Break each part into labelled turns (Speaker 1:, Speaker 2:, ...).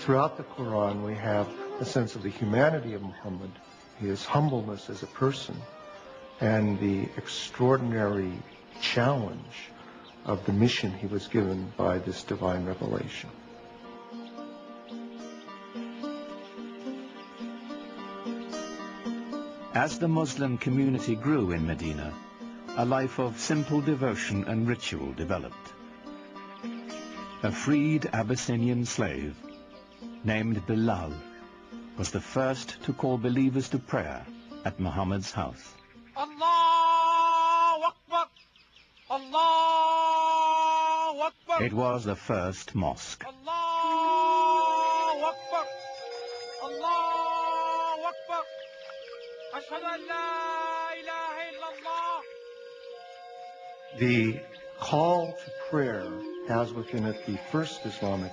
Speaker 1: Throughout the Quran, we have a sense of the humanity of Muhammad, his humbleness as a person, and the extraordinary challenge of the mission he was given by this divine revelation.
Speaker 2: As the Muslim community grew in Medina, a life of simple devotion and ritual developed. A freed Abyssinian slave named Bilal was the first to call believers to prayer at Muhammad's house.
Speaker 3: Allahu Akbar! Allahu Akbar!
Speaker 2: It was the first mosque.
Speaker 3: Allahu Akbar! Allahu Akbar! Ashhadu an la ilaha illallah.
Speaker 1: The call to prayer has within it the first Islamic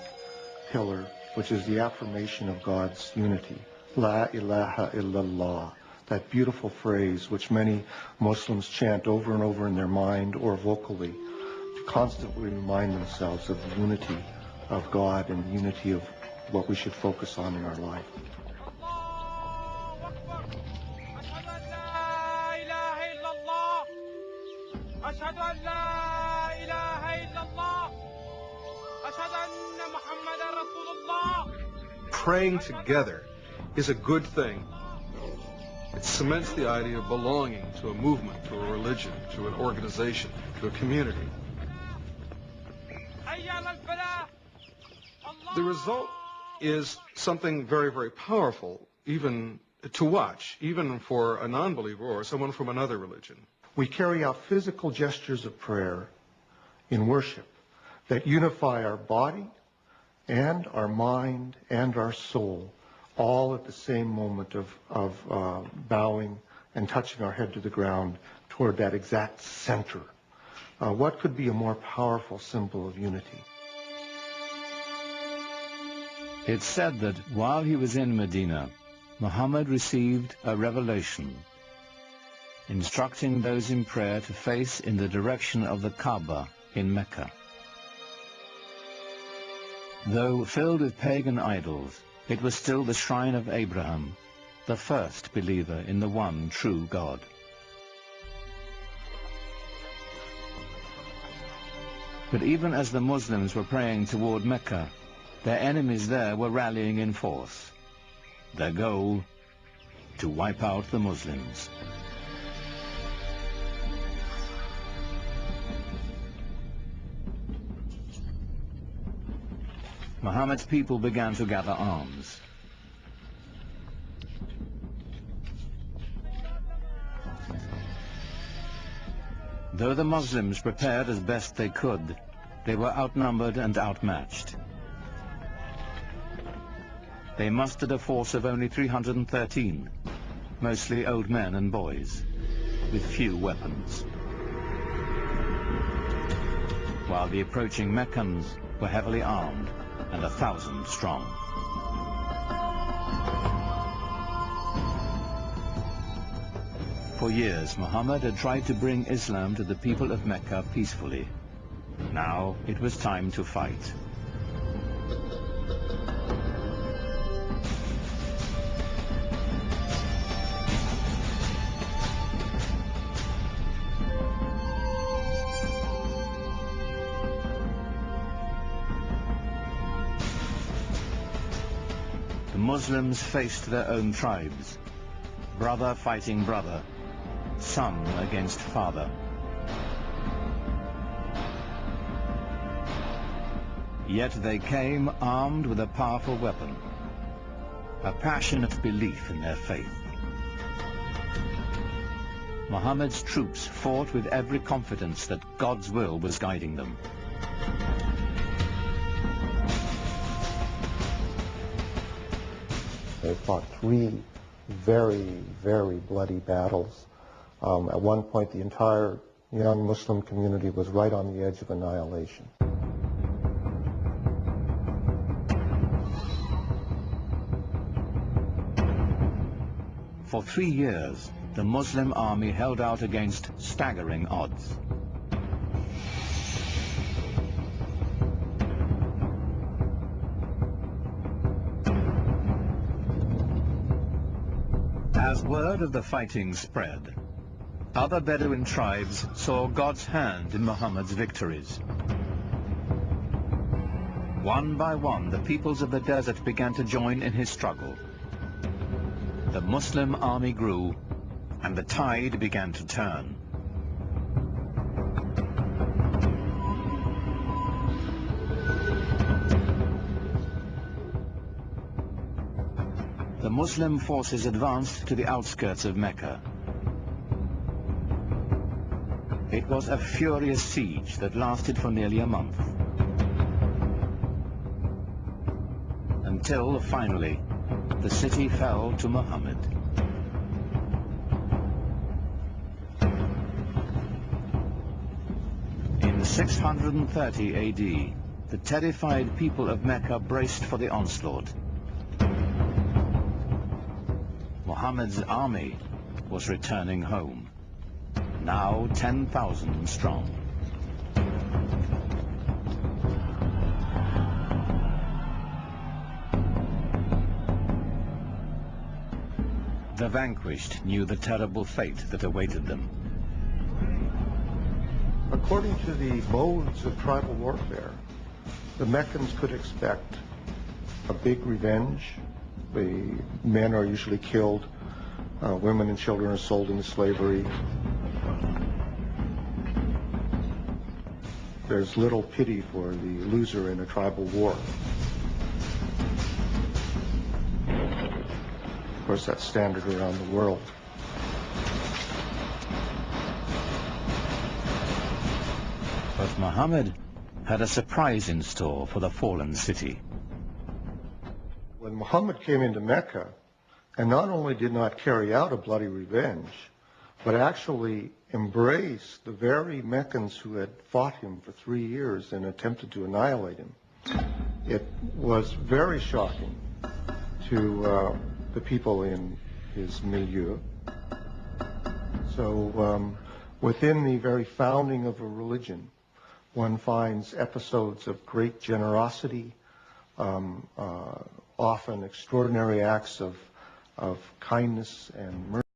Speaker 1: pillar, which is the affirmation of God's unity. La ilaha illallah, that beautiful phrase which many Muslims chant over and over in their mind or vocally to constantly remind themselves of the unity of God and the unity of what we should focus on in our life.
Speaker 3: أشهد أن لا إله إلا الله أشهد أن محمدا رسول الله.
Speaker 4: Praying together is a good thing. It cements the idea of belonging to a movement, to a religion, to an organization, to a community. The result is something very, very powerful, even to watch, even for a non-believer or someone from another religion.
Speaker 1: We carry out physical gestures of prayer in worship that unify our body and our mind and our soul, all at the same moment of bowing and touching our head to the ground toward that exact center. What could be a more powerful symbol of unity?
Speaker 2: It's said that while he was in Medina, Muhammad received a revelation instructing those in prayer to face in the direction of the Kaaba in Mecca. Though filled with pagan idols, it was still the shrine of Abraham, the first believer in the one true God. But even as the Muslims were praying toward Mecca, their enemies there were rallying in force. Their goal, to wipe out the Muslims. Muhammad's people began to gather arms. Though the Muslims prepared as best they could, they were outnumbered and outmatched. They mustered a force of only 313, mostly old men and boys, with few weapons. While the approaching Meccans were heavily armed and 1,000 strong. For years, Muhammad had tried to bring Islam to the people of Mecca peacefully. Now it was time to fight. The Muslims faced their own tribes, brother fighting brother, son against father. Yet they came armed with a powerful weapon, a passionate belief in their faith. Muhammad's troops fought with every confidence that God's will was guiding them.
Speaker 1: They fought 3 very, very bloody battles. At one point, the entire young Muslim community was right on the edge of annihilation.
Speaker 2: For 3 years, the Muslim army held out against staggering odds. As word of the fighting spread, other Bedouin tribes saw God's hand in Muhammad's victories. One by one, the peoples of the desert began to join in his struggle. The Muslim army grew, and the tide began to turn. The Muslim forces advanced to the outskirts of Mecca. It was a furious siege that lasted for nearly a month. Until, finally, the city fell to Muhammad. In 630 AD, the terrified people of Mecca braced for the onslaught. Muhammad's army was returning home, now 10,000 strong. The vanquished knew the terrible fate that awaited them.
Speaker 1: According to the modes of tribal warfare, the Meccans could expect a big revenge. The men are usually killed, women and children are sold into slavery. There's little pity for the loser in a tribal war. Of course, that's standard around the world.
Speaker 2: But Muhammad had a surprise in store for the fallen city.
Speaker 1: When Muhammad came into Mecca, and not only did not carry out a bloody revenge, but actually embraced the very Meccans who had fought him for 3 years and attempted to annihilate him, it was very shocking to the people in his milieu. So within the very founding of a religion, one finds episodes of great generosity, often extraordinary acts of kindness and mercy.